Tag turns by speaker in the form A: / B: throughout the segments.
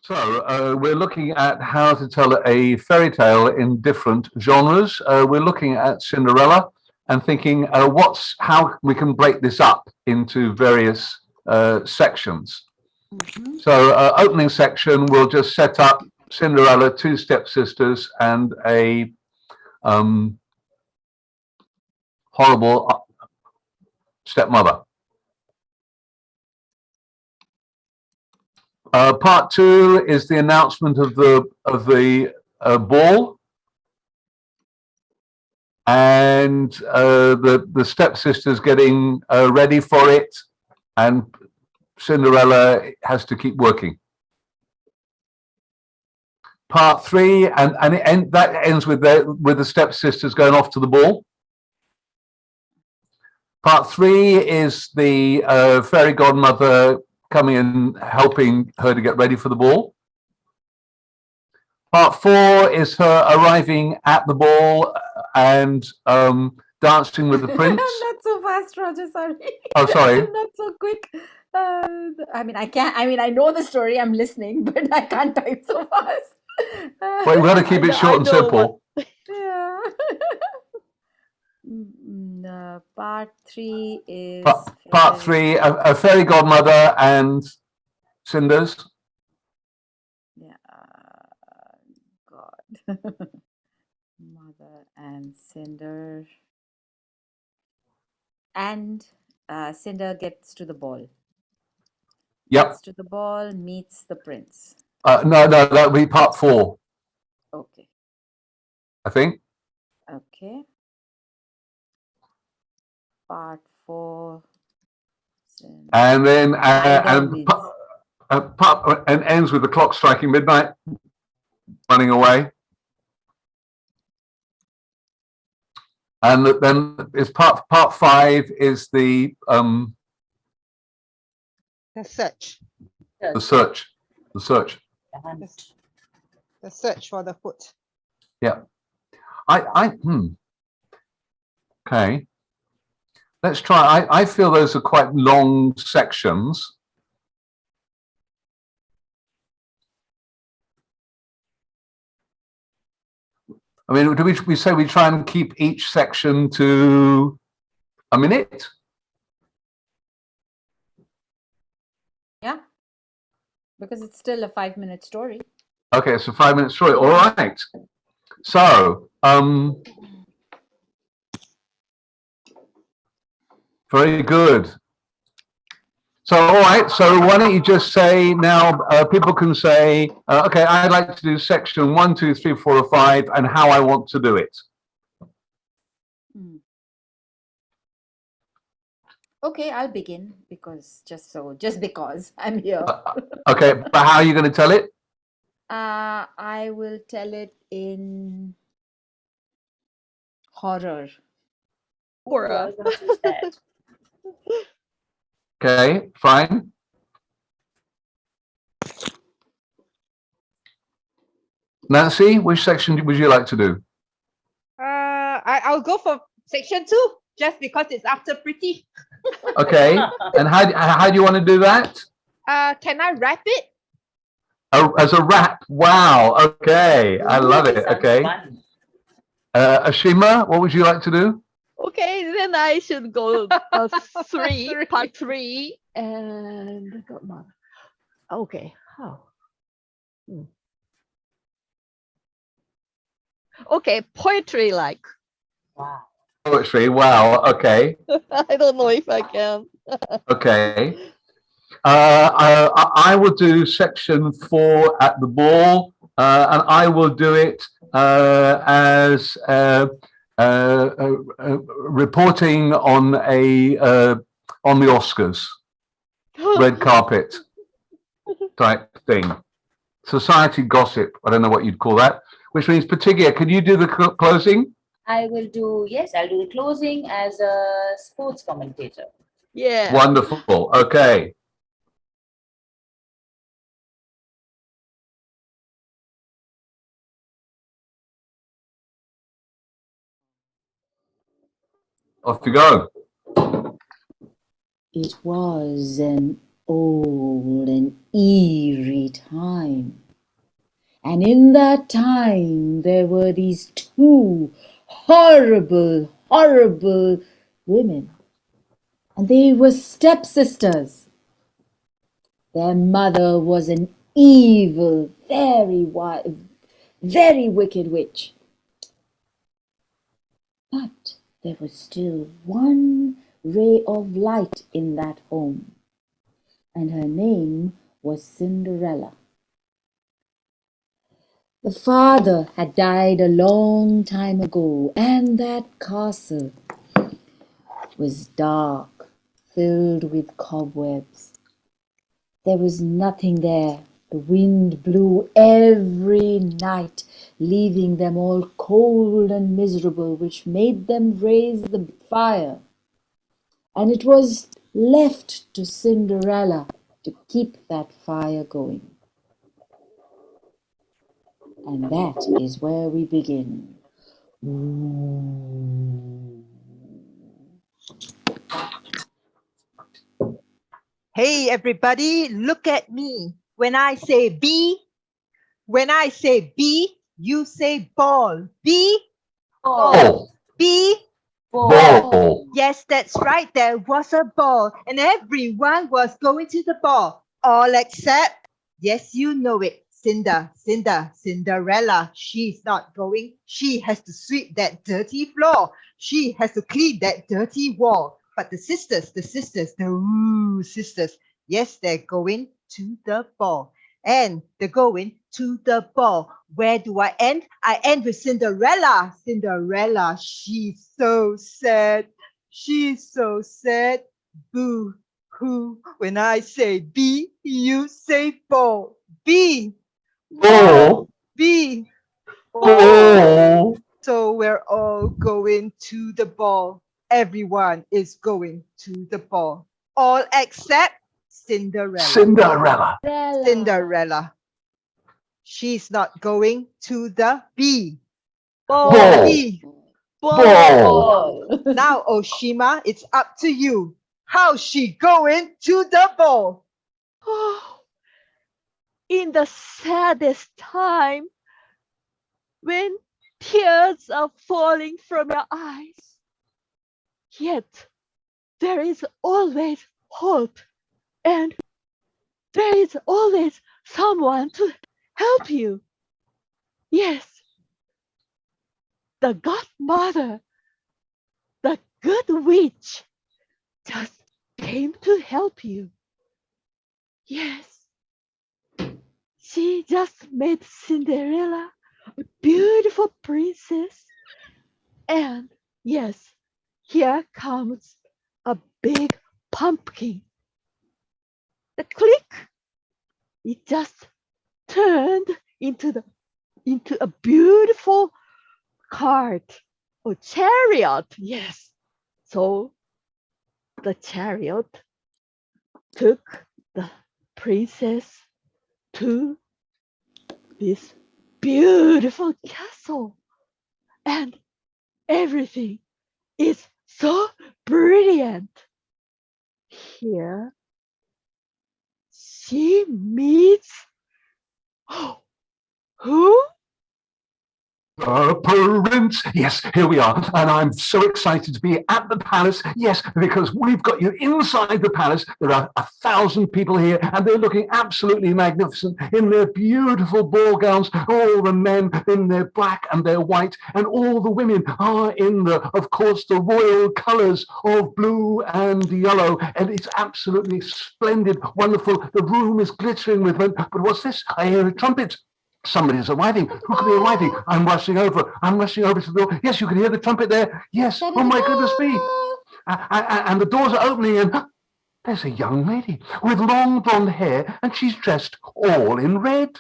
A: So we're looking at how to tell a fairy tale in different genres. We're looking at Cinderella and thinking how we can break this up into various sections. So opening section, we'll just set up Cinderella, two stepsisters, and a horrible stepmother. Part two is the announcement of the ball, and the stepsisters getting ready for it, and Cinderella has to keep working. Part three, and that ends with the stepsisters going off to the ball. Part three is the fairy godmother coming and helping her to get ready for the ball. Part four is her arriving at the ball and dancing with the prince.
B: Not so fast, Roger. Sorry.
A: Oh, sorry.
B: Not so quick. I mean, I know the story. I'm listening, but I can't type so fast.
A: Well, we've got to keep it short and simple.
B: Yeah. Part three is
A: part three, a fairy godmother and Cinders.
B: Yeah, God. Mother and Cinder. And Cinder gets to the ball.
A: Yep.
B: Gets to the ball, meets the prince.
A: No, that would be part four.
B: Okay.
A: I think.
B: Okay. Part four.
A: And then and ends with the clock striking midnight, running away. And then is part five is the
C: search.
A: The search. The search
C: for the foot.
A: Yeah. Okay. Let's try. I feel those are quite long sections. I mean, do we say we try and keep each section to a minute?
B: Yeah, because it's still a 5-minute story.
A: Okay, it's a 5-minute story. All right. So, very good. So, all right. So, why don't you just say now? People can say, "Okay, I'd like to do section 1, 2, 3, 4, or 5, and how I want to do it."
B: Okay, I'll begin because just because I'm here.
A: Okay, but how are you going to tell it?
B: I will tell it in horror.
D: Horror.
A: Okay, fine. Nancy, which section would you like to do?
C: I'll go for section 2, just because it's after pretty.
A: Okay, and how do you want to do that?
C: Can I wrap it?
A: As a wrap. Wow. Okay, I love it. Okay. Ashima, what would you like to do?
D: Okay, then I should go part 3, and godmother. Okay. How? Okay, poetry like.
A: Wow. Poetry. Wow. Okay.
D: I don't know if I can.
A: Okay. I will do section 4 at the ball, and I will do it as reporting on on the Oscars, red carpet type thing, society gossip. I don't know what you'd call that. Which means, Patigia, can you do the closing?
E: I will do. Yes, I'll do the closing as a sports commentator.
D: Yeah.
A: Wonderful. Okay. Off you go.
E: It was an
B: old and eerie time. And in that time, there were these two horrible, horrible women. And they were stepsisters. Their mother was an evil, very wicked witch. But there was still one ray of light in that home, and her name was Cinderella. The father had died a long time ago, and that castle was dark, filled with cobwebs. There was nothing there. The wind blew every night, leaving them all cold and miserable, which made them raise the fire. And it was left to Cinderella to keep that fire going. And that is where we begin.
C: Hey, everybody, look at me. When I say B, you say ball. B,
A: Ball.
C: B.
A: Ball.
C: Yes, that's right. There was a ball, and everyone was going to the ball. All except, yes, you know it. Cinderella. She's not going. She has to sweep that dirty floor. She has to clean that dirty wall. But the sisters, yes, they're going to the ball. And they're going to the ball. Where do I end? I end with Cinderella. Cinderella, she's so sad. She's so sad. Boo hoo. When I say B, you say ball. B.
A: Ball.
C: B.
A: Ball.
C: So we're all going to the ball. Everyone is going to the ball. All except Cinderella. Cinderella. She's not going to the B.
A: Ball.
C: B.
A: Ball.
C: Now, Oshima, it's up to you. How's she going to the ball?
D: Oh, in the saddest time, when tears are falling from your eyes, yet there is always hope, and there is always someone to help you. Yes, the godmother, the good witch, just came to help you. Yes, she just made Cinderella a beautiful princess. And yes, here comes a big pumpkin. The click, it just turned into a beautiful cart or chariot. Yes. So the chariot took the princess to this beautiful castle, and everything is so brilliant. Here she meets who?
A: Prince, yes, here we are, and I'm so excited to be at the palace. Yes, because we've got you inside the palace. There are 1,000 people here, and they're looking absolutely magnificent in their beautiful ball gowns. All the men in their black and their white, and all the women are in of course, the royal colours of blue and yellow, and it's absolutely splendid, wonderful. The room is glittering with them. But what's this? I hear a trumpet. Somebody's arriving. Who could be arriving? I'm rushing over to the door. Yes, you can hear the trumpet there. Yes. Oh my goodness me. And the doors are opening, and there's a young lady with long blonde hair, and she's dressed all in red.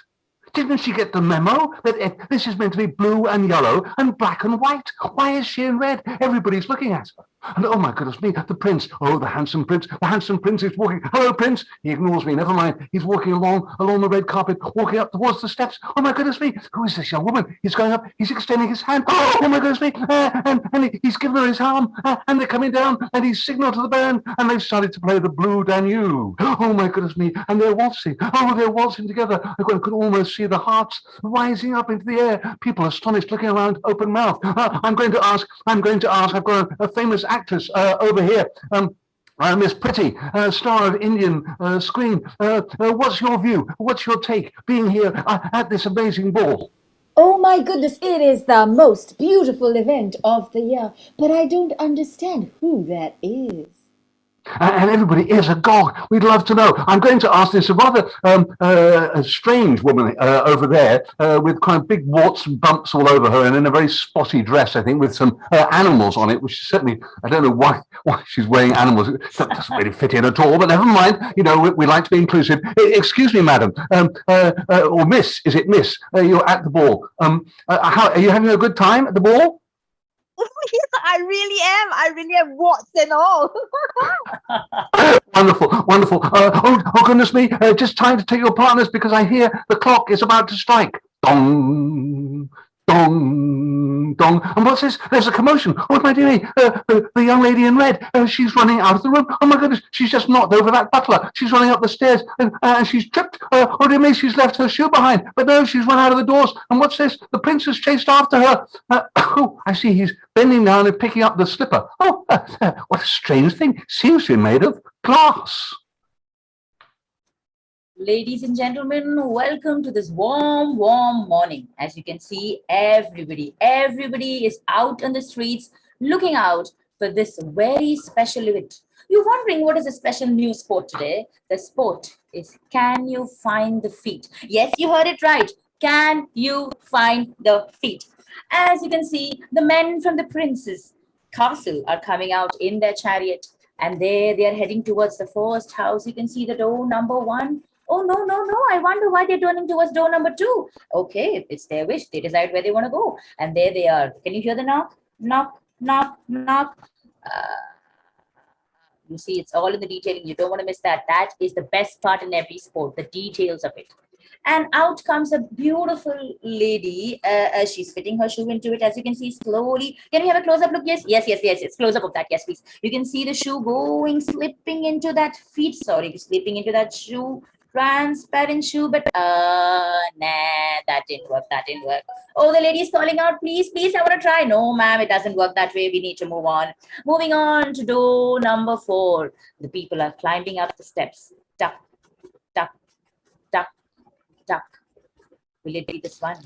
A: Didn't she get the memo that this is meant to be blue and yellow and black and white? Why is she in red? Everybody's looking at her. And oh my goodness me, the prince, oh, the handsome prince is walking. Hello, prince. He ignores me, never mind. He's walking along the red carpet, walking up towards the steps. Oh my goodness me, who is this young woman? He's going up, he's extending his hand. Oh my goodness me, and he's given her his arm, and they're coming down, and he's signaled to the band, and they've started to play the Blue Danube. Oh my goodness me, and they're waltzing. Oh, they're waltzing together. I could almost see the hearts rising up into the air. People astonished, looking around, open mouth. I'm going to ask. I've got a famous actress over here. Miss Pretty, star of Indian screen. What's your view? What's your take being here at this amazing ball?
B: Oh my goodness, it is the most beautiful event of the year, but I don't understand who that is.
A: And everybody is agog. We'd love to know. I'm going to ask this rather a strange woman over there with kind of big warts and bumps all over her and in a very spotty dress, I think, with some animals on it, which certainly, I don't know why she's wearing animals. It doesn't really fit in at all, but never mind. You know, we like to be inclusive. Excuse me, madam, or miss, is it miss? You're at the ball. How, are you having a good time at the ball?
C: Yes, I really am. Warts and all.
A: Wonderful. Oh, goodness me. Just time to take your partners because I hear the clock is about to strike. Dong, dong, dong. And what's this? There's a commotion. Oh, my dearie. The young lady in red. She's running out of the room. Oh, my goodness. She's just knocked over that butler. She's running up the stairs and she's tripped. Oh, dear me. She's left her shoe behind. But no, she's run out of the doors. And what's this? The prince has chased after her. Oh, I see. He's bending down and picking up the slipper. Oh, what a strange thing. Seems to be made of glass.
E: Ladies and gentlemen, welcome to this warm morning. As you can see, everybody is out on the streets looking out for this very special event. You're wondering what is the special new sport today? The sport is Can You Find the Feet? Yes, you heard it right. Can you find the feet? As you can see, the men from the prince's castle are coming out in their chariot, and they are heading towards the first house. You can see the door number 1. Oh, no. I wonder why they're turning towards door number 2. Okay, it's their wish. They decide where they want to go. And there they are. Can you hear the knock? Knock, knock, knock. You see, it's all in the detailing. You don't want to miss that. That is the best part in every sport, the details of it. And out comes a beautiful lady. She's fitting her shoe into it, as you can see slowly. Can we have a close-up look? Yes. Close-up of that. Yes, please. You can see the shoe slipping into that feet. Sorry, slipping into that shoe. Transparent shoe, but nah, that didn't work. Oh, the lady is calling out, please, I want to try. No, ma'am, it doesn't work that way. We need to move on. Moving on to door number 4. The people are climbing up the steps. Duck, duck, duck, duck. Will it be this one?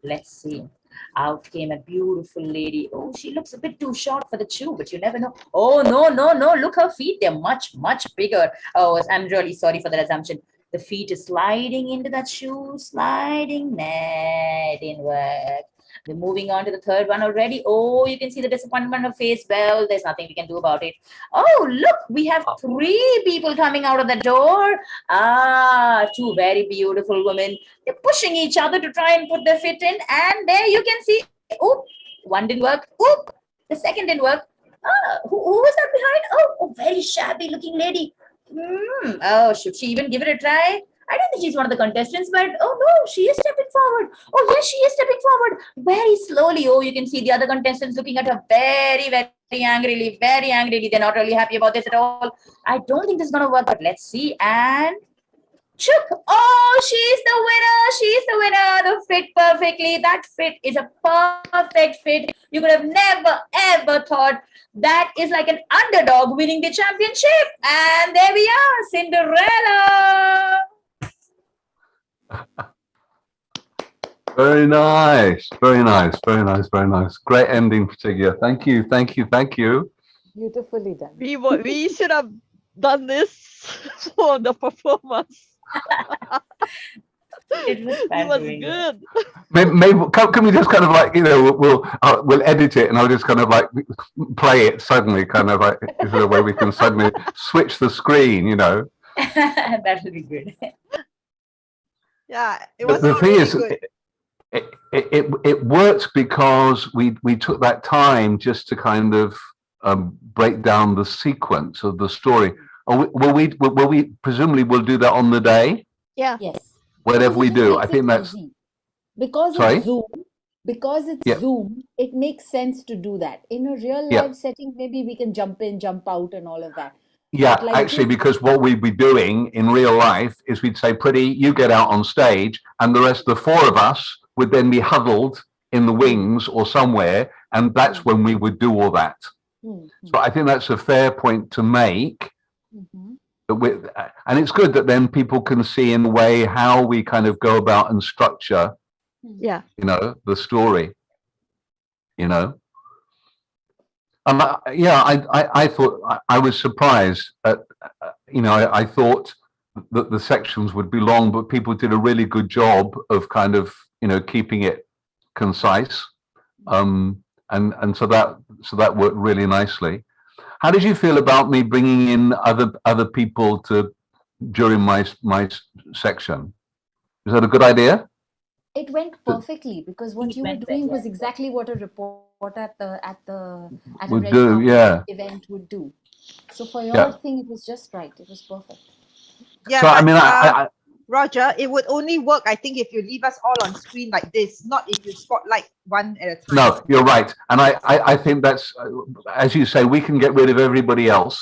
E: Let's see. Out came a beautiful lady. Oh, she looks a bit too short for the shoe, but you never know. Oh, no. Look, her feet. They're much bigger. Oh, I'm really sorry for that assumption. The feet is sliding into that shoe. Sliding. Nah, it didn't work. We're moving on to the third one already. Oh, you can see the disappointment on her face. Well, there's nothing we can do about it. Oh, look, we have 3 people coming out of the door. 2 very beautiful women. They're pushing each other to try and put their feet in. And there you can see, oop, one didn't work. Oop, the second didn't work. Who was that behind? Oh, very shabby looking lady. Oh, should she even give it a try? I don't think she's one of the contestants, but oh no, she is stepping forward. Oh yes, she is stepping forward very slowly. Oh, you can see the other contestants looking at her very angrily. They're not really happy about this at all. I don't think this is going to work, but let's see. And chook. Oh, she's the winner. The fit perfectly. That fit is a perfect fit. You could have never ever thought that is like an underdog winning the championship. And there we are, Cinderella.
A: Very nice. Great ending, Patricia. Thank you.
B: Beautifully done.
D: We should have done this for the performance.
E: It was fun.
D: It was
E: doing
D: good.
A: Maybe can we just kind of like, you know, we'll edit it and I'll just kind of like play it suddenly, kind of like, is there a way we can suddenly switch the screen, you know?
E: That would be good.
C: Yeah, it
A: But
C: was
A: the thing
C: really
A: is,
C: good.
A: it worked because we took that time just to kind of break down the sequence of the story. Will we presumably will do that on the day,
D: Yeah.
B: Yes.
A: whatever
B: Because
A: we
B: it just
A: do. I
B: makes
A: think
B: it
A: that's
B: easy. Because
A: sorry.
B: it's Zoom, because it's
A: Yeah,
B: Zoom, it makes sense to do that. In a real
A: yeah.
B: life setting, maybe we can jump in, jump out, and all of that. But
A: Yeah,
B: like
A: actually,
B: this,
A: because what we'd be doing in real life is we'd say, Pretty, you get out on stage, and the rest of the four of us would then be huddled in the wings or somewhere, and that's when we would do all that. So I think that's a fair point to make. That and it's good that then people can see in a way how we kind of go about and structure,
D: Yeah.
A: the story, you know. I thought I was surprised at, I thought that the sections would be long, but people did a really good job of kind of, keeping it concise. And so that worked really nicely. How did you feel about me bringing in other people during my section? Is that a good idea?
B: it went perfectly because what
E: It
B: you were
E: went well,
B: doing
E: yeah.
B: was exactly what a reporter at a
A: Would
B: very
A: do,
B: public
A: yeah,
B: event would do. So for your
A: yeah.
B: thing, it was just right. It was perfect.
C: Yeah,
A: So I
C: but
A: mean, I
C: Roger, it would only work, I think, if you leave us all on screen like this, not if you spotlight one at a time.
A: no, you're right, and I think that's, as you say, we can get rid of everybody else.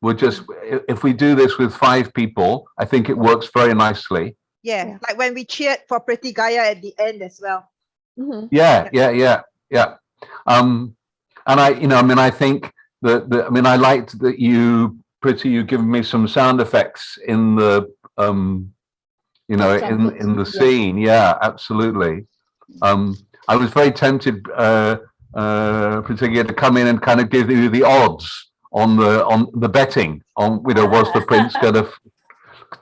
A: We're just, if we do this with 5 people, I think it works very nicely.
C: Yeah,
D: Yeah.
C: like when we cheered for Pretty Gaia at the end as well.
A: Yeah. And I think I liked that you given me some sound effects in the,
B: The trumpet,
A: in the
B: yes.
A: scene. Yeah, absolutely. I was very tempted, particularly to come in and kind of give you the odds on the betting on, was the prince going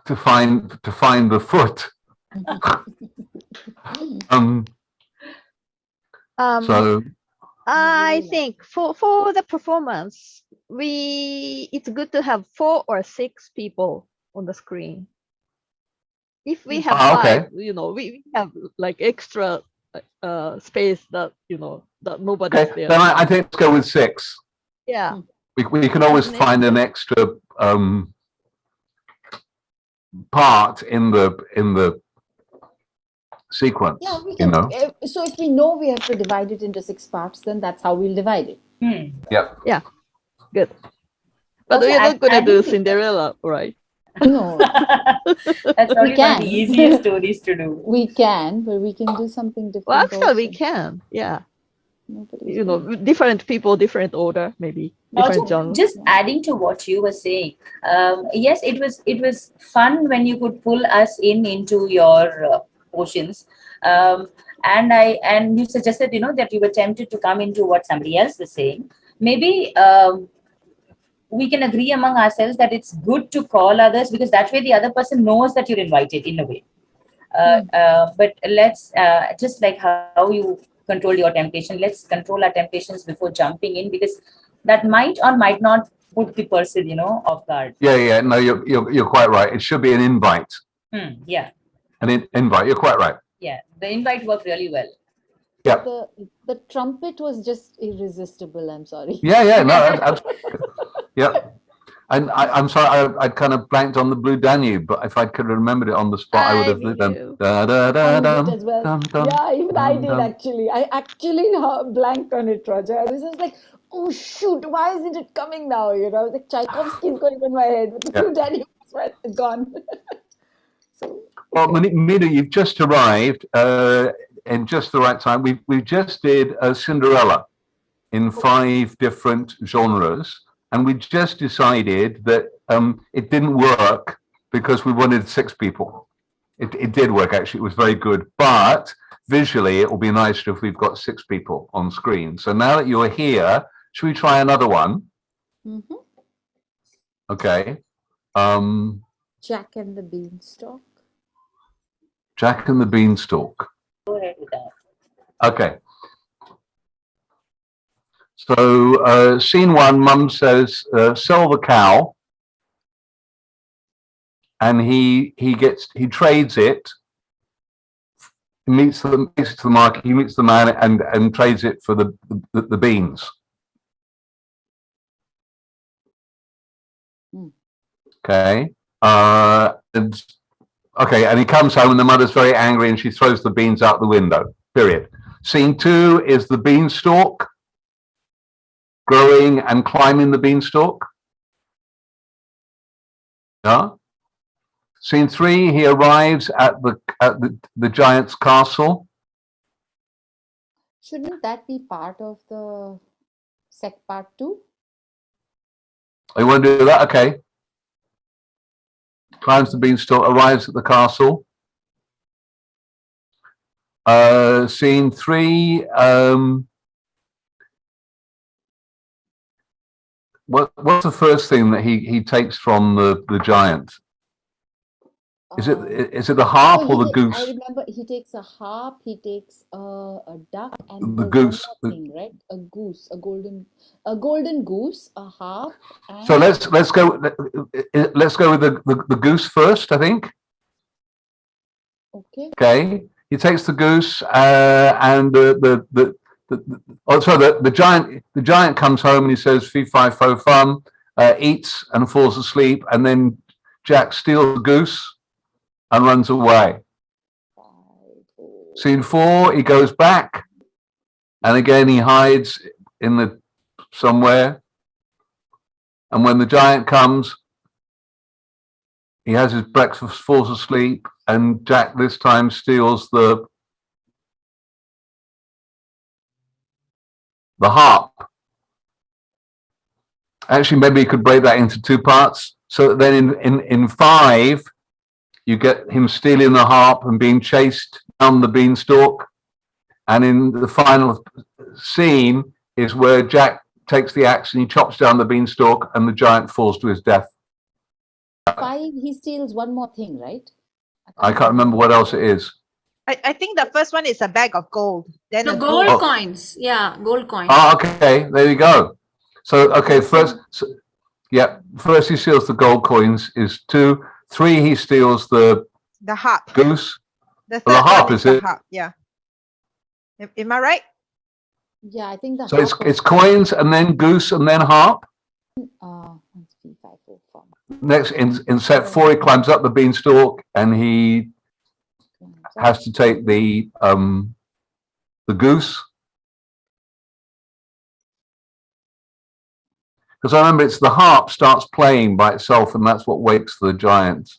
A: to find the foot.
D: Um,
A: So
D: I think for the performance, it's good to have 4 or 6 people on the screen. If we have
A: okay.
D: 5, we have like extra space that that nobody's
A: Okay,
D: there.
A: then I think let's go with 6.
D: Yeah.
A: We can always
D: An
A: find an extra part in the sequence.
B: Yeah, we can. So if we know we have to divide it into 6 parts, then that's how we'll divide it.
A: Yep.
D: Yeah. Good. But
E: Also,
D: we're not gonna do
E: adding to-
D: Cinderella, right?
B: No,
E: That's
B: we
E: probably one of the
B: can.
E: easiest stories to do.
B: We can, but we can do something different.
D: Well, actually, we
B: also.
D: can. Yeah.
B: Nobody's
D: Different people, different order, maybe different
E: Also,
D: genre.
E: just adding to what you were saying, yes, it was fun when you could pull us into your portions, and you suggested that you were tempted to come into what somebody else was saying. Maybe we can agree among ourselves that it's good to call others, because that way the other person knows that you're invited in a way. But let's just like how you control your temptation, let's control our temptations before jumping in, because that might or might not put the person off guard.
A: Yeah. No, you're quite right. It should be an invite.
E: Yeah,
A: An invite. You're quite right.
E: yeah, the invite worked really well.
A: Yeah.
B: The trumpet was just irresistible. I'm sorry.
A: Yeah. No, absolutely. Yeah. And I'm sorry, I kind of blanked on the Blue Danube, but if I could have remembered it on the spot, I would have done.
D: too.
A: Da, da, da,
B: I
A: dum,
B: did as well.
A: dum, dum,
B: Yeah, even I
A: dum,
B: did
A: dum.
B: actually. I actually blanked on it, Roger. I was just like, oh shoot, why isn't it coming now? I was like, Tchaikovsky's going in my head, but the
A: Yeah.
B: Blue Danube is gone. So,
A: Well, Mina, you've just arrived in just the right time. We just did Cinderella in 5 different genres, and we just decided that it didn't work because we wanted 6 people. It did work, actually. It was very good, but visually it will be nicer if we've got 6 people on screen. So now that you're here, should we try another one? Okay.
B: Jack and the Beanstalk.
A: Jack and the Beanstalk.
E: Go ahead with that.
A: Okay. So scene 1, Mum says, sell the cow, and he trades it. He takes it to the market. He meets the man and trades it for the beans. Okay. And he comes home and the mother's very angry and she throws the beans out the window. Period. Scene 2 is the beanstalk growing and climbing the beanstalk. Yeah. Scene 3, he arrives at the giant's castle.
B: Shouldn't that be part of the part 2?
A: Oh, you want to do that? Okay. Climbs the beanstalk, arrives at the castle. Scene 3. What's the first thing that he takes from the giant? Is it the harp or the goose?
B: I remember he takes a harp, he takes a duck, and
A: The
B: there's
A: goose.
B: one more thing, right? A goose, a golden goose, a harp. And
A: So let's go with the goose first, I think.
B: okay.
A: Okay. He takes the goose and the giant comes home and he says fee fi fo fum, eats and falls asleep, and then Jack steals the goose and runs away. Scene 4, he goes back and again he hides in somewhere, and when the giant comes, he has his breakfast, falls asleep, and Jack this time steals the harp. Actually, maybe you could break that into 2 parts. So then in 5, you get him stealing the harp and being chased down the beanstalk. And in the final scene is where Jack takes the axe and he chops down the beanstalk and the giant falls to his death.
B: 5, he steals one more thing, right?
A: I can't remember what else it is.
C: I think the first one is a bag of gold. Then
F: The
C: a
F: gold
A: Oh.
F: coins. Yeah, gold coins.
A: Oh, okay, there you go. So, okay, first he steals the gold coins is 2. 3, he steals the
C: harp.
A: goose.
C: The
A: the
C: third
A: harp,
C: one
A: is
C: the
A: it?
C: harp. Yeah. Am I right?
B: Yeah, I think the
A: So
B: harp
A: it's coins and then goose and then harp.
B: 1, 2, 3, 5, 4, 5.
A: Next in set 4, he climbs up the beanstalk and he has to take the goose. Because I remember it's the harp starts playing by itself, and that's what wakes the giant.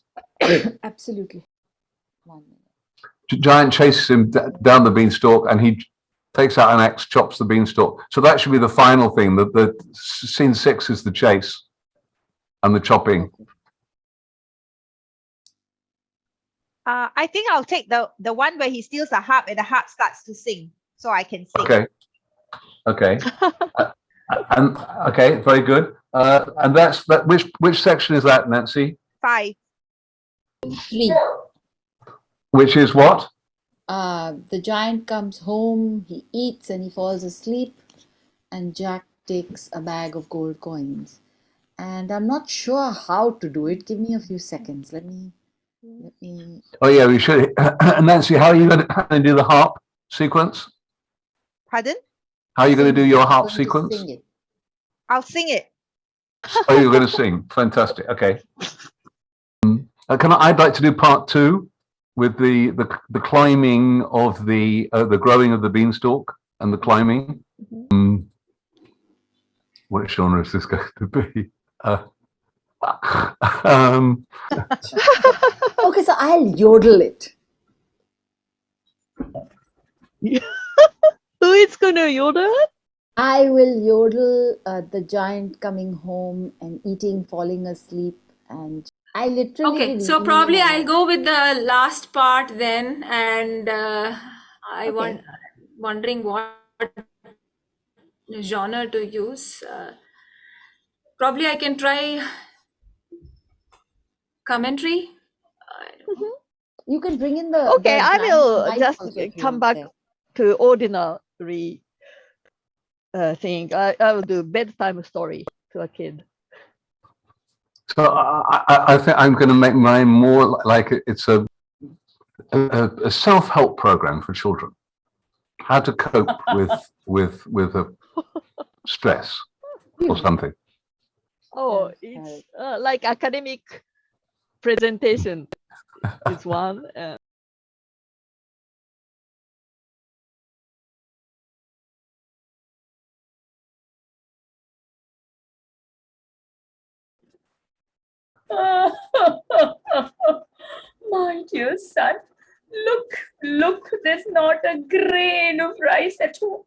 B: Absolutely. 1 minute.
A: Giant chases him down the beanstalk, and he takes out an axe, chops the beanstalk. So that should be the final thing. The scene 6 is the chase and the chopping.
C: I think I'll take the one where he steals a harp and the harp starts to sing, so I can sing.
A: Okay. And okay, very good. And that's that. Which section is that, Nancy?
C: 5.
B: 3.
A: Which is what?
B: The giant comes home, he eats and he falls asleep, and Jack takes a bag of gold coins. And I'm not sure how to do it. Give me a few seconds. Let me.
A: Oh yeah, we should. Nancy, how are you going to do the harp sequence?
C: Pardon?
A: How are you going to do your
B: I'm
A: harp
B: going to
A: sequence?
B: sing it.
C: I'll sing it.
A: Oh, you're going to sing. Fantastic. Okay. I'd like to do part 2 with the climbing of the growing of the beanstalk and the climbing. What genre is this going to be?
B: Okay, so I'll yodel it.
D: Who is gonna yodel?
B: I will yodel the giant coming home and eating, falling asleep, and I literally.
F: Okay,
B: will
F: so
B: eat
F: probably
B: and
F: I'll go with the last part then, and
B: Okay.
F: wondering what genre to use. Probably I can try commentary.
B: You can bring in the.
D: Okay,
B: the
D: I
B: giant's
D: will
B: wife
D: just
B: also if you
D: come
B: want
D: back
B: there.
D: to ordinary thing. I will do bedtime story to a kid.
A: So I think I'm going to make mine more like it's a self-help program for children. How to cope with a stress or something.
D: Oh,
B: Self-help.
D: it's like academic presentation is one.
E: My dear son, look, there's not a grain of rice at home.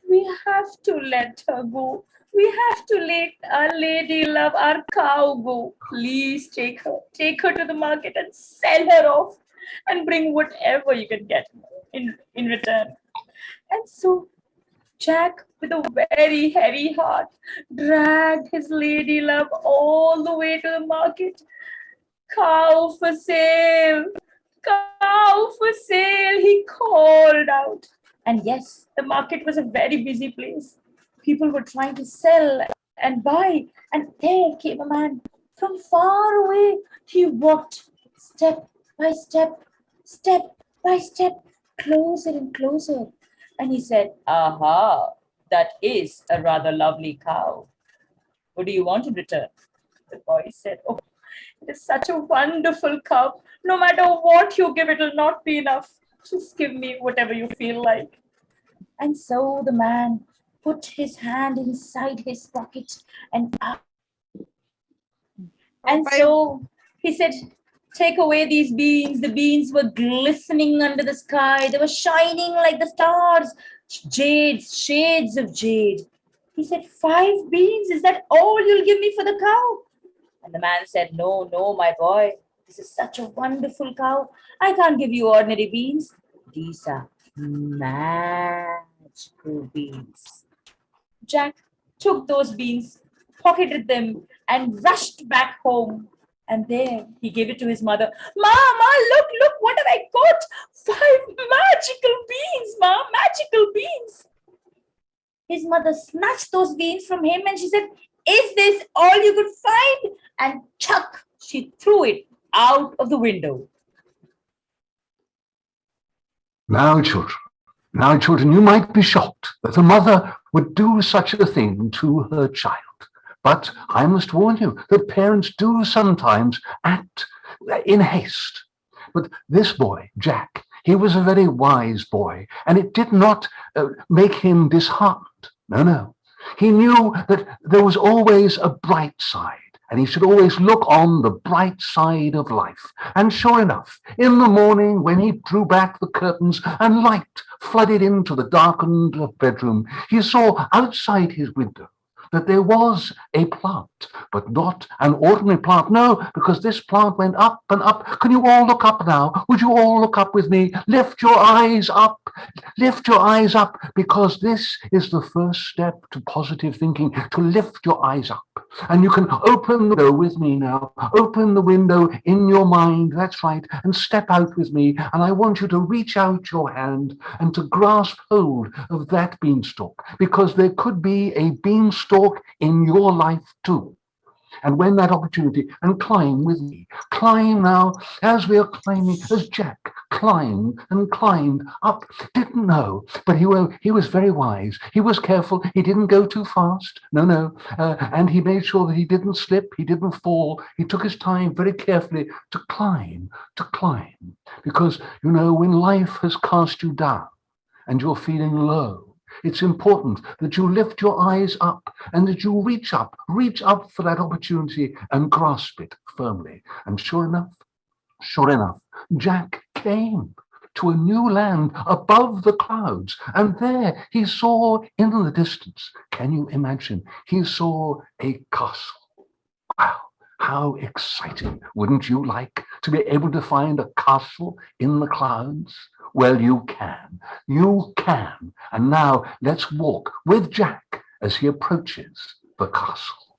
E: We have to let her go. We have to let our lady love, our cow go. Please take her to the market and sell her off and bring whatever you can get in return. And so Jack, with a very heavy heart, dragged his lady love all the way to the market. Cow for sale! Cow for sale! He called out. And yes, the market was a very busy place. People were trying to sell and buy, and there came a man from far away. He walked step by step, step by step, closer and closer. And he said, "Aha, that is a rather lovely cow. What do you want in return?" The boy said, "Oh, it is such a wonderful cow. No matter what you give, it will not be enough. Just give me whatever you feel like." And so the man put his hand inside his pocket and so he said, "Take away these beans." The beans were glistening under the sky. They were shining like the stars, shades of jade. He said, "5 beans, is that all you'll give me for the cow?" And the man said, "No, no, my boy. This is such a wonderful cow. I can't give you ordinary beans. These are magical beans." Jack took those beans, pocketed them, and rushed back home. And there he gave it to his mother. "Mama, look, what have I got? 5 magical beans, Ma, magical beans." His mother snatched those beans from him and she said, "Is this all you could find?" And chuck, she threw it out of the window.
A: Now, children, you might be shocked that a mother would do such a thing to her child. But I must warn you that parents do sometimes act in haste. But this boy, Jack, he was a very wise boy, and it did not make him disheartened. No. He knew that there was always a bright side, and he should always look on the bright side of life. And sure enough, in the morning when he drew back the curtains and light flooded into the darkened bedroom, he saw outside his window that there was a plant, but not an ordinary plant. No, because this plant went up and up. Can you all look up now? Would you all look up with me? Lift your eyes up. Lift your eyes up, because this is the first step to positive thinking, to lift your eyes up. And you can open the window with me now. Open the window in your mind, that's right, and step out with me. And I want you to reach out your hand and to grasp hold of that beanstalk, because there could be a beanstalk in your life too. And when that opportunity, and climb with me, climb now, as we are climbing, as Jack climbed and climbed up, didn't know, but he was very wise. He was careful. He didn't go too fast. No. And he made sure that he didn't slip. He didn't fall. He took his time very carefully to climb, because, when life has cast you down and you're feeling low, it's important that you lift your eyes up and that you reach up for that opportunity and grasp it firmly. And sure enough, Jack came to a new land above the clouds, and there he saw in the distance, can you imagine, he saw a castle. Wow, how exciting. Wouldn't you like to be able to find a castle in the clouds? Well, you can. And now let's walk with Jack as he approaches the castle.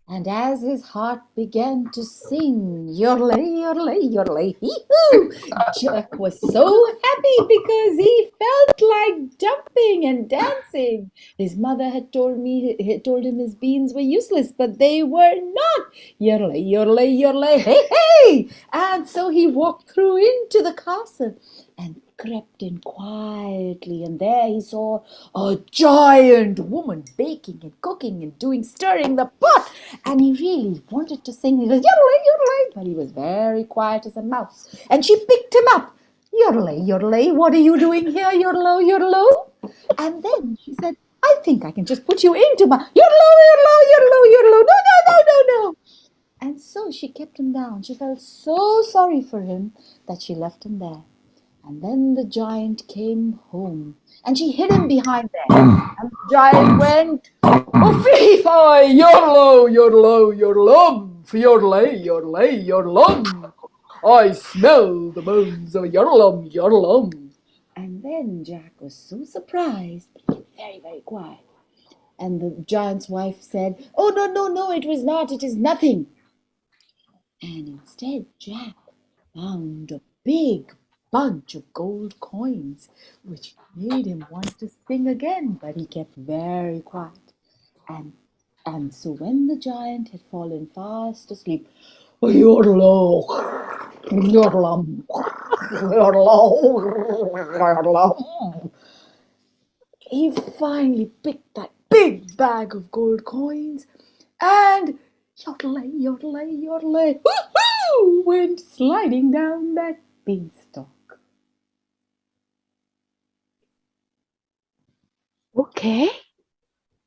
B: And as his heart began to sing, yodelay, yodelay, yodelay, hee-hoo, Jack was so happy because he felt like jumping and dancing. His mother had told him his beans were useless, but they were not. Yodelay, yodelay, yodelay, hey, hey! And so he walked through into the castle. And crept in quietly, and there he saw a giant woman baking and cooking and stirring the pot. And he really wanted to sing. He goes, yodelay, yodelay, but he was very quiet as a mouse. And she picked him up. Yodelay, yodelay, what are you doing here? Yodelo, yodelo. And then she said, I think I can just put you into my yodelo, yodelo, yodelo, yodelo. No, no, no, no, no. And so she kept him down. She felt so sorry for him that she left him there. And then the giant came home, and she hid him behind there. And the giant went, oh, fee-fi, yodelo, yodelo, yodelum, yodelay, yodelay, yodelum. I smell the bones of a yodelum, yodelum. And then Jack was so surprised, but he kept very, very quiet. And the giant's wife said, oh, no, no, no, it was not, it is nothing. And instead, Jack found a big bunch of gold coins, which made him want to sing again, but he kept very quiet. And so when the giant had fallen fast asleep, yodel-o, yodel-um, yodel-o, yodel-um, he finally picked that big bag of gold coins and yodelay, yodelay, yodelay, woo-hoo, went sliding down that beanstalk.
D: Okay,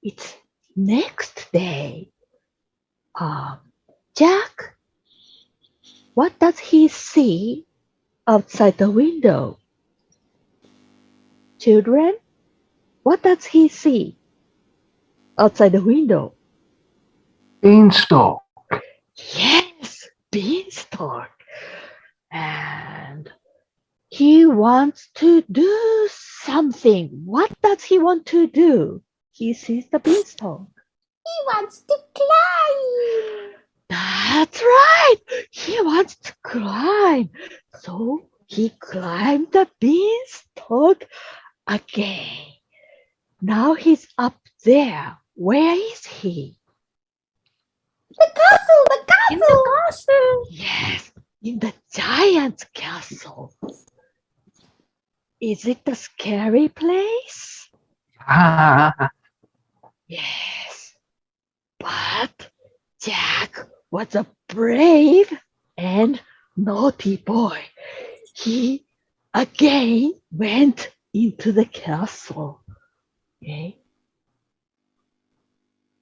D: it's next day. Jack, what does he see outside the window? Children, what does he see outside the window?
A: Beanstalk.
D: Yes, Beanstalk. And he wants to do something. What does he want to do? He sees the beanstalk.
B: He wants to climb.
D: That's right. He wants to climb. So he climbed the beanstalk again. Now he's up there. Where is he?
B: The castle, the castle.
E: In the castle.
D: Yes, in the giant's castle. Is it the scary place? Yes. But Jack was a brave and naughty boy. He again went into the castle. Okay.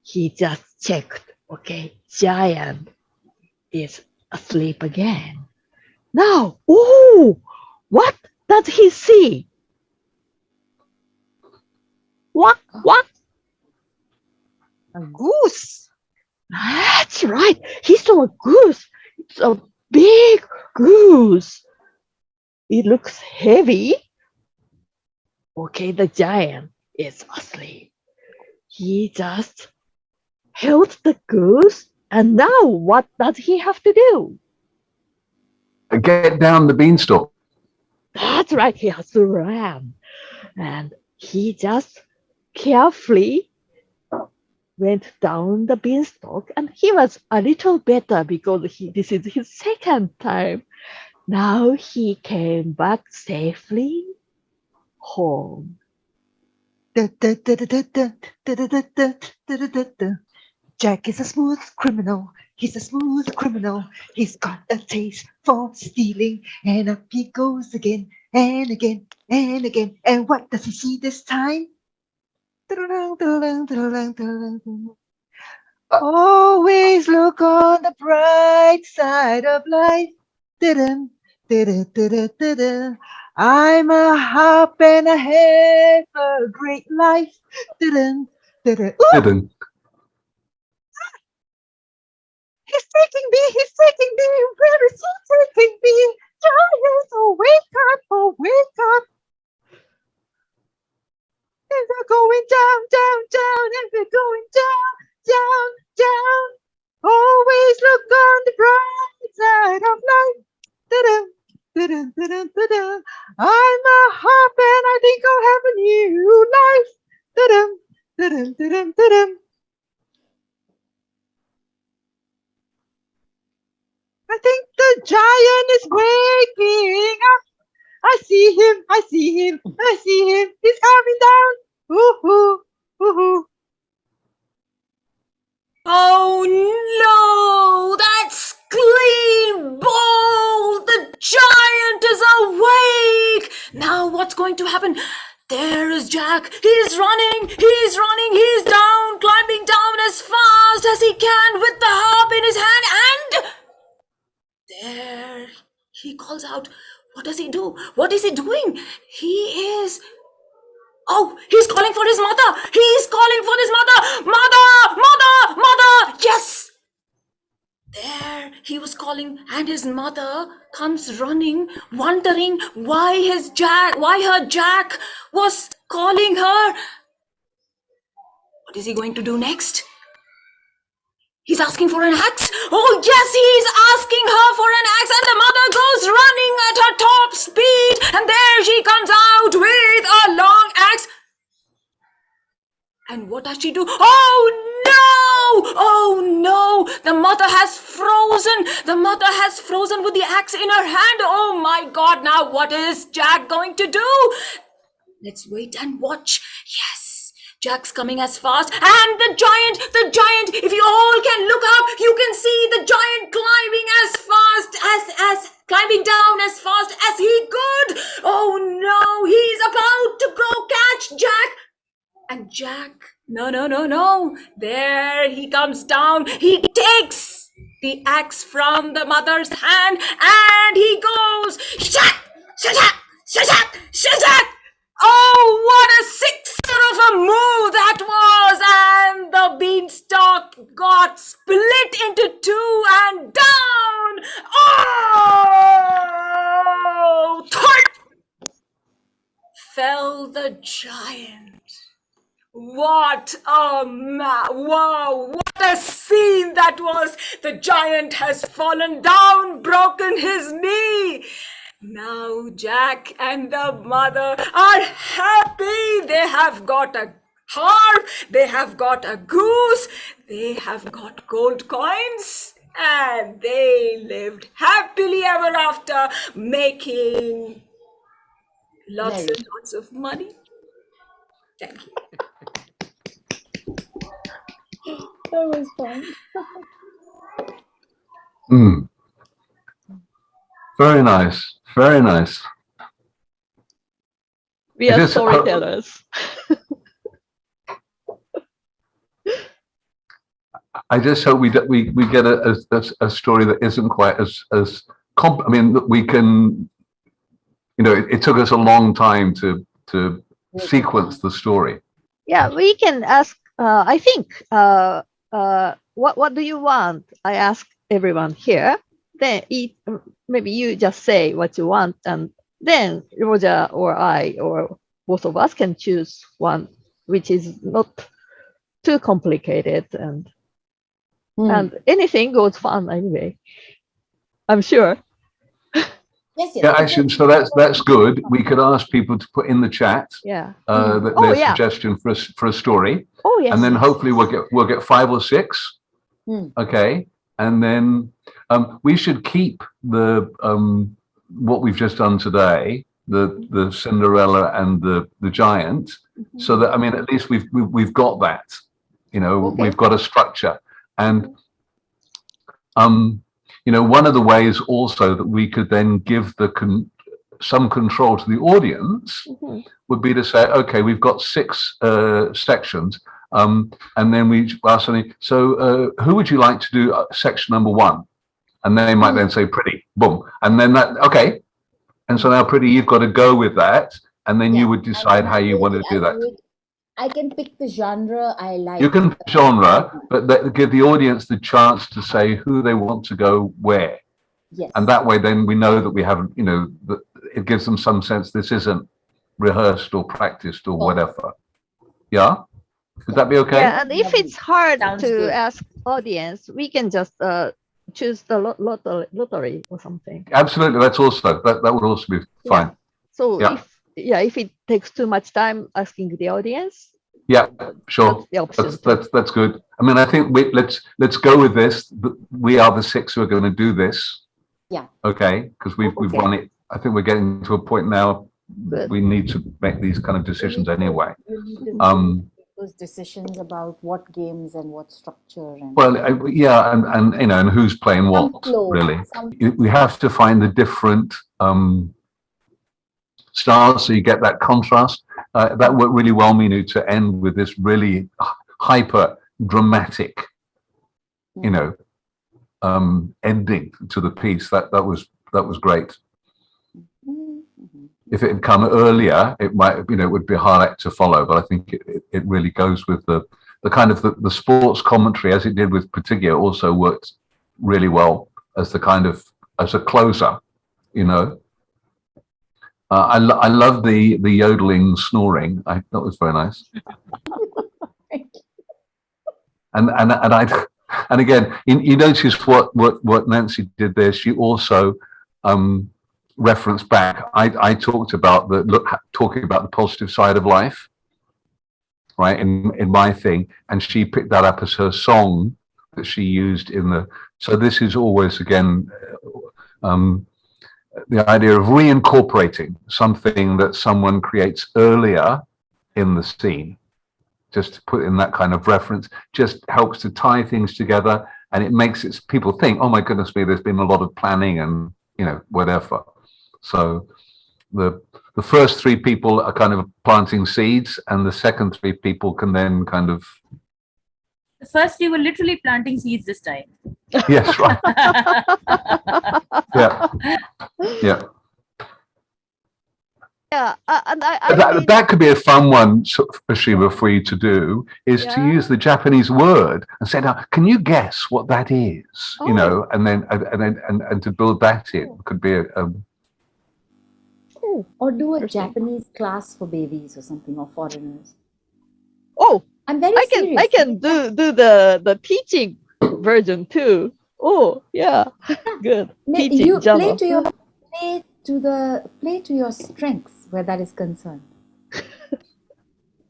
D: He just checked. Okay, giant is asleep again. Now, ooh, what does he see? What?
C: A goose.
D: That's right. He saw a goose. It's a big goose. It looks heavy. Okay, the giant is asleep. He just held the goose, and now what does he have to do?
A: Get down the beanstalk.
D: That's right, he has to run. And he just carefully went down the beanstalk, and he was a little better because this is his second time. Now he came back safely home.
C: Jack is a smooth criminal. He's a smooth criminal. He's got a taste for stealing. And up he goes again and again and again. And what does he see this time? Always look on the bright side of life. I'm a hop and a half a great life. Ooh,
A: Didn't.
C: he's taking me, where is he taking me? Giants, oh wake up, and we're going down, and we're going down. Always look on the bright side of life. I'm a hop and I think I'll have a new life. I think the giant is waking up. I see him. I see him. I see him. He's coming down. Woohoo! Woohoo!
F: Oh no! That's clean ball! The giant is awake! Now what's going to happen? There is Jack. He's running. He's running. He's down, climbing down as fast as he can with the harp in his hand. And there he calls out. What does he do? What is he doing? He is. Oh, he's calling for his mother. He's calling for his mother. Mother, mother, mother. Yes. There he was calling, and his mother comes running, wondering why her Jack was calling her. What is he going to do next? He's asking for an axe. Oh yes, he's asking her for an axe, and the mother goes running at her top speed, and there she comes out with a long axe. And what does she do? Oh no! Oh no! The mother has frozen. The mother has frozen with the axe in her hand. Oh my God! Now what is Jack going to do? Let's wait and watch. Yes, Jack's coming as fast, and the giant. If you all can look up, you can see the giant climbing as fast as climbing down as fast as he could. Oh no! He's about to go catch Jack. And Jack, no. There he comes down. He takes the axe from the mother's hand and he goes, shut. Oh, what a sixer of a move that was. And the beanstalk got split into two and down. Oh, thud! Fell the giant. What a wow, what a scene that was. The giant has fallen down, broken his knee. Now Jack and the mother are happy. They have got a harp, they have got a goose, they have got gold coins, and they lived happily ever after, making lots and lots of money. Thank you.
B: That was fun.
A: Very nice. Very nice.
D: We are storytellers.
A: I just hope we get a story that isn't quite as I mean, that we can, you know, it took us a long time to sequence the story.
D: Yeah, we can ask. I think. What do you want? I ask everyone here. Then maybe you just say what you want, and then Roger or I or both of us can choose one which is not too complicated, and anything goes fun anyway. I'm sure.
B: Yes.
A: Yeah, actually, so that's good. We could ask people to put in the chat their suggestion for a story.
D: Oh yes.
A: And then hopefully we'll get 5 or 6. Okay, and then we should keep the what we've just done today, the Cinderella and the giant, so that, I mean, at least we've got that. You know, we've got a structure, and you know, one of the ways also that we could then give some control to the audience would be to say, okay, we've got 6 sections, and then we ask something. So, who would you like to do section number 1? And they might then say pretty, boom, and then that, okay. And so now pretty, you've got to go with that, and then you would decide how you want to do that.
B: I can pick the genre I like.
A: You can pick genre, but give the audience the chance to say who they want to go where.
B: Yes.
A: And that way, then we know that we haven't, you know, that it gives them some sense this isn't rehearsed or practiced or whatever. Yeah? Would that be okay?
D: Yeah, and if it's hard
E: Sounds
D: to
E: good.
D: ask audience, we can just choose the lottery or something.
A: Absolutely. That's also, that would also be fine.
D: So if it takes too much time asking the audience.
A: Yeah, sure. That's good. I mean, I think let's go with this. We are the 6 who are going to do this.
B: Yeah.
A: Okay, because we've run it I think we're getting to a point now.
D: Good.
A: We need to make these kind of decisions anyway.
B: You need to
A: Um,
B: make those decisions about what games and what structure and
A: well, yeah, and you know, and who's playing
B: some
A: what,
B: flow,
A: really.
B: some
A: We have to find the different styles so you get that contrast. That worked really well, Minu, to end with this really hyper dramatic, you know, ending to the piece. That was great. If it had come earlier, it might, you know, it would be a hard act to follow. But I think it really goes with the kind of the sports commentary, as it did with Petigia, also worked really well as the kind of as a closer, you know. I love the yodeling snoring. I thought it was very nice. And again, you notice what Nancy did there. She also referenced back. I talked about talking about the positive side of life, right? In my thing, and she picked that up as her song that she used in the. So this is always again. The idea of reincorporating something that someone creates earlier in the scene, just to put in that kind of reference, just helps to tie things together, and it makes it people think, oh my goodness me, there's been a lot of planning and, you know, whatever. So the first three people are kind of planting seeds, and the second three people can then kind of.
E: The first three were literally planting seeds this time.
A: Yes, right. Yeah. Yeah.
D: Yeah, and I
A: That could be a fun one, Ashima, for you to do, is to use the Japanese word and say, now, can you guess what that is? You know, and then to build that in could be
B: or do a Japanese class for babies or something, or foreigners.
D: Oh,
B: I'm very serious.
D: I can do the teaching version too. Oh, yeah. Good. Teaching
B: You
D: Java.
B: play to your strengths where that is concerned.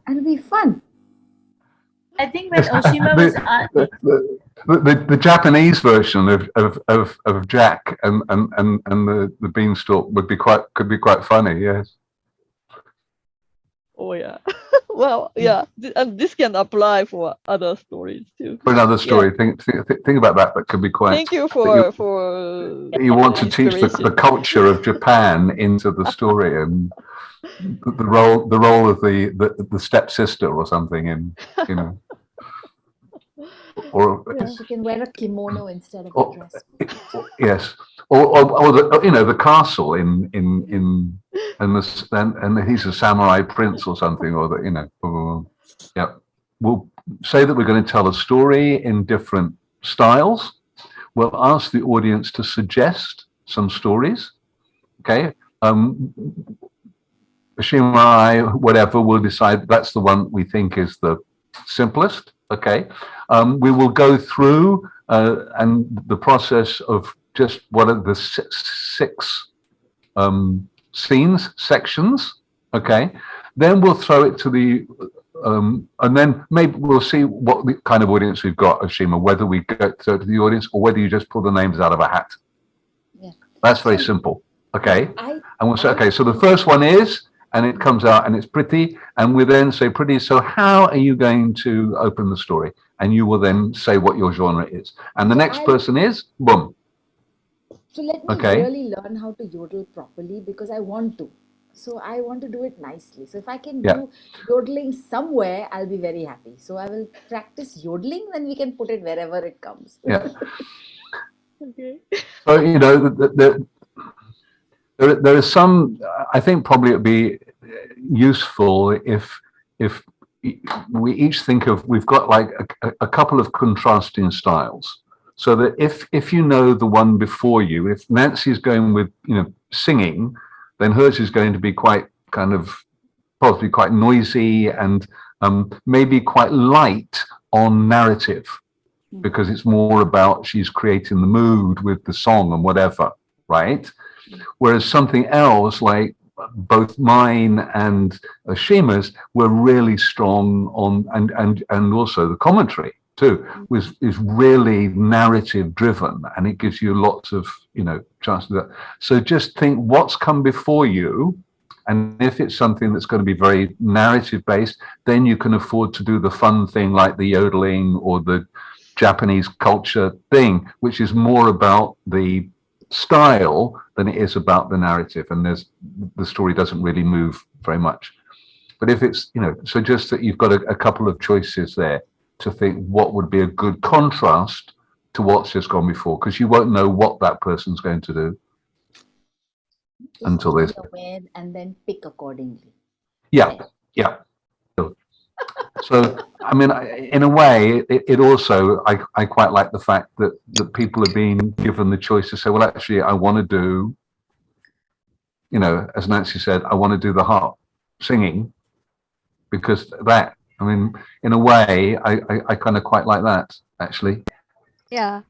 B: And it'll be fun.
E: I think when Oshima was
A: the Japanese version of Jack and the Beanstalk could be quite funny. Yes.
D: Oh yeah. Well, yeah, and this can apply for other stories too.
A: For another story, think about that. That could be quite.
D: Thank you for
A: you want to teach the culture of Japan into the story, and the role of the stepsister or something in, you know, or
B: She can wear a kimono instead of a dress.
A: yes, or the, you know, the castle in and he's a samurai prince or something, or that, you know, yeah. We'll say that we're going to tell a story in different styles. We'll ask the audience to suggest some stories. Okay. Ashima and I, whatever, will decide that's the one we think is the simplest. Okay. We will go through and the process of just what are the six sections. Okay. Then we'll throw it to the and then maybe we'll see what the kind of audience we've got, Ashima, whether we go to the audience or whether you just pull the names out of a hat.
B: Yeah.
A: That's very simple. Okay. And we'll say, okay, so the first one is, and it comes out and it's Pretty, and we then say, Pretty, so how are you going to open the story? And you will then say what your genre is. And the next person is, boom.
B: So let me really learn how to yodel properly, because I want to. So I want to do it nicely. So if I can do yodeling somewhere, I'll be very happy. So I will practice yodeling, then we can put it wherever it comes.
A: Yeah.
D: Okay.
A: So, you know, there is some, I think probably it'd be useful if we each think of, we've got like a couple of contrasting styles. So that if you know the one before you, if Nancy's going with, you know, singing, then hers is going to be quite kind of possibly quite noisy and maybe quite light on narrative, because it's more about she's creating the mood with the song and whatever, right? Whereas something else like both mine and Ashima's were really strong on and also the commentary too, is really narrative driven, and it gives you lots of, chance to do that. So just think what's come before you, and if it's something that's going to be very narrative based, then you can afford to do the fun thing like the yodeling or the Japanese culture thing, which is more about the style than it is about the narrative, and the story doesn't really move very much. But if it's, so just that you've got a couple of choices there to think what would be a good contrast to what's just gone before, because you won't know what that person's going to do until
B: be
A: this.
B: aware and then pick accordingly.
A: Yeah. So, I mean, in a way, it also, I quite like the fact that people are being given the choice to say, well, actually, I want to do, as Nancy said, I want to do the harp singing, because that, I mean, in a way, I kind of quite like that, actually.
D: Yeah.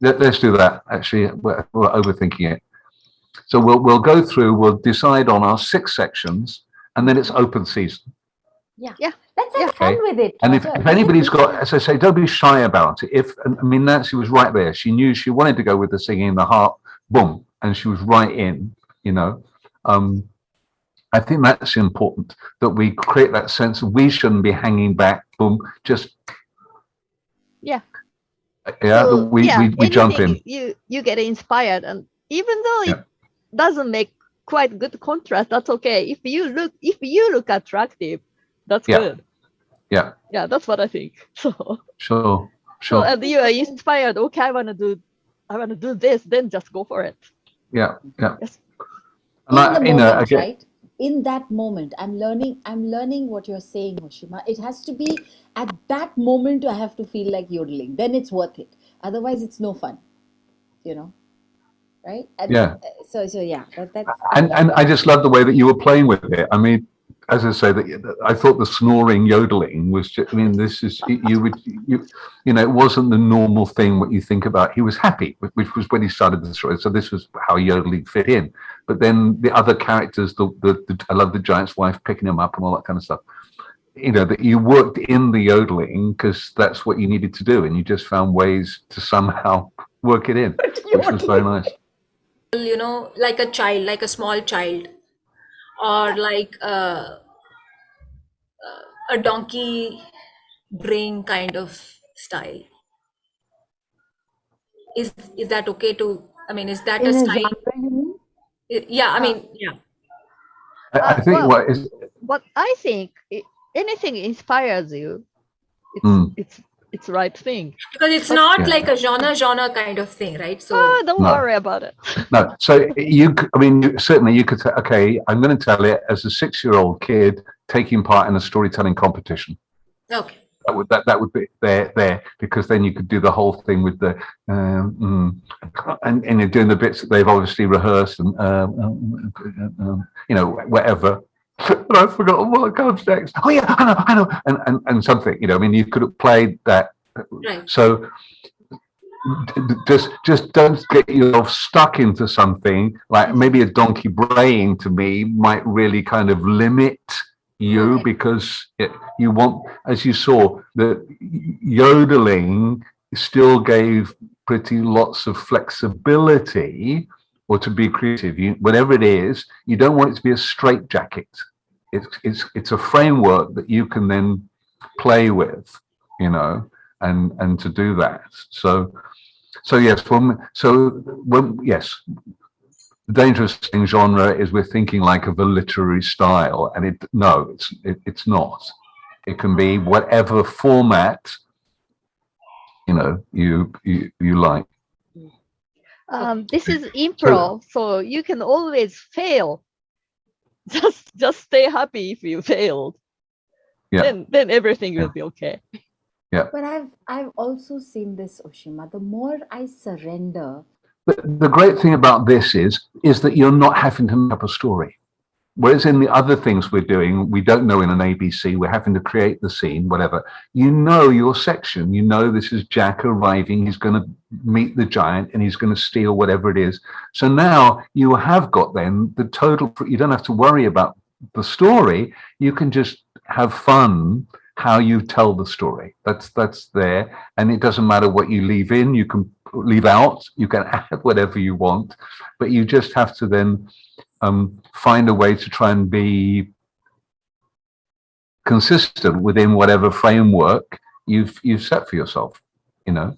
A: Let's do that, actually. We're overthinking it. So we'll go through, we'll decide on our 6 sections, and then it's open season.
B: Yeah. Let's have fun with it.
A: And if anybody's got, as I say, don't be shy about it. I mean, Nancy was right there. She knew she wanted to go with the singing, the harp, boom, and she was right in, I think that's important, that we create that sense of we shouldn't be hanging back, boom, just.
D: Yeah.
A: Yeah,
D: So,
A: we jump in.
D: You get inspired, and even though it doesn't make quite good contrast, that's okay. If you look attractive, that's good.
A: Yeah.
D: Yeah, that's what I think. So
A: Sure.
D: So and you are inspired. Okay, I want to do this. Then just go for it.
A: Yeah.
D: Yes.
B: In the moment, right? In that moment, I'm learning what you're saying, Hoshima. It has to be at that moment I have to feel like yodeling. Then it's worth it. Otherwise, it's no fun. Right? And So yeah. That's.
A: And I just love the way that you were playing with it. I mean, as I say, that I thought the snoring yodeling was just, I mean, this is, it wasn't the normal thing what you think about. He was happy, which was when he started the story. So this was how yodeling fit in. But then the other characters, I love the giant's wife picking him up and all that kind of stuff. That you worked in the yodeling because that's what you needed to do. And you just found ways to somehow work it in, which was very nice.
F: Like a child, like a small child, or like a donkey bring kind of style. Is that okay to? I mean, is that
B: In
F: a
B: a
F: style?
B: genre, you mean?
F: Yeah, I mean, yeah.
A: I think
D: what I think, anything inspires you, it's the right thing.
F: Because it's not like a genre kind of thing, right? So
D: don't worry about it.
A: No, so certainly you could say, okay, I'm going to tell it as a 6-year-old kid taking part in a storytelling competition.
F: Okay.
A: That would be there because then you could do the whole thing with the and you're doing the bits that they've obviously rehearsed and whatever. But I've forgotten what comes next. Oh yeah, I know, and something. I mean, you could have played that.
F: Right.
A: So just don't get yourself stuck into something like maybe a donkey braying to me might really kind of limit you because you want, as you saw, the yodeling still gave pretty lots of flexibility or to be creative. Whatever it is, you don't want it to be a straitjacket. It's a framework that you can then play with, and to do that. So yes, yes. The dangerous thing genre is we're thinking like of a literary style, and it's not. It can be whatever format you like.
D: This is improv, so you can always fail. Just stay happy if you failed.
A: Yeah.
D: Then everything will be okay.
A: Yeah.
B: But I've also seen this, Oshima. The more I surrender.
A: The great thing about this is that you're not having to make up a story. Whereas in the other things we're doing, we don't know in an ABC, we're having to create the scene, whatever. You know your section. This is Jack arriving, he's going to meet the giant and he's going to steal whatever it is. So now you have got then the total, you don't have to worry about the story. You can just have fun how you tell the story. That's there, and it doesn't matter what you leave in. You can leave out. You can add whatever you want, but you just have to then find a way to try and be consistent within whatever framework you've set for yourself. You know,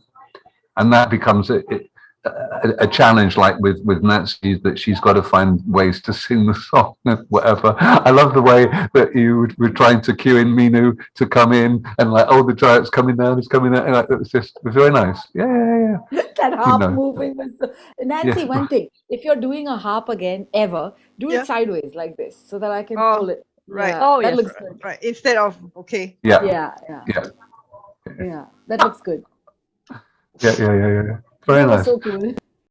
A: and that becomes a challenge, like with Nancy, that she's got to find ways to sing the song and whatever. I love the way that you were trying to cue in Minu to come in, and like, oh, the giant's coming down, it's coming down. And like, it was very nice. Yeah.
B: That harp
A: know.
B: moving was Nancy,
A: Yeah.
B: one thing. If you're doing a harp again, ever, do
C: Yeah.
B: it sideways like this so that I can
C: Oh,
B: pull it.
C: right.
B: Yeah,
D: Oh,
B: that
D: yes,
B: looks
D: right.
B: good.
C: Right. Instead of, okay.
A: Yeah.
B: Yeah, that looks good.
A: Yeah. Very
B: That was
A: nice.
B: so cool.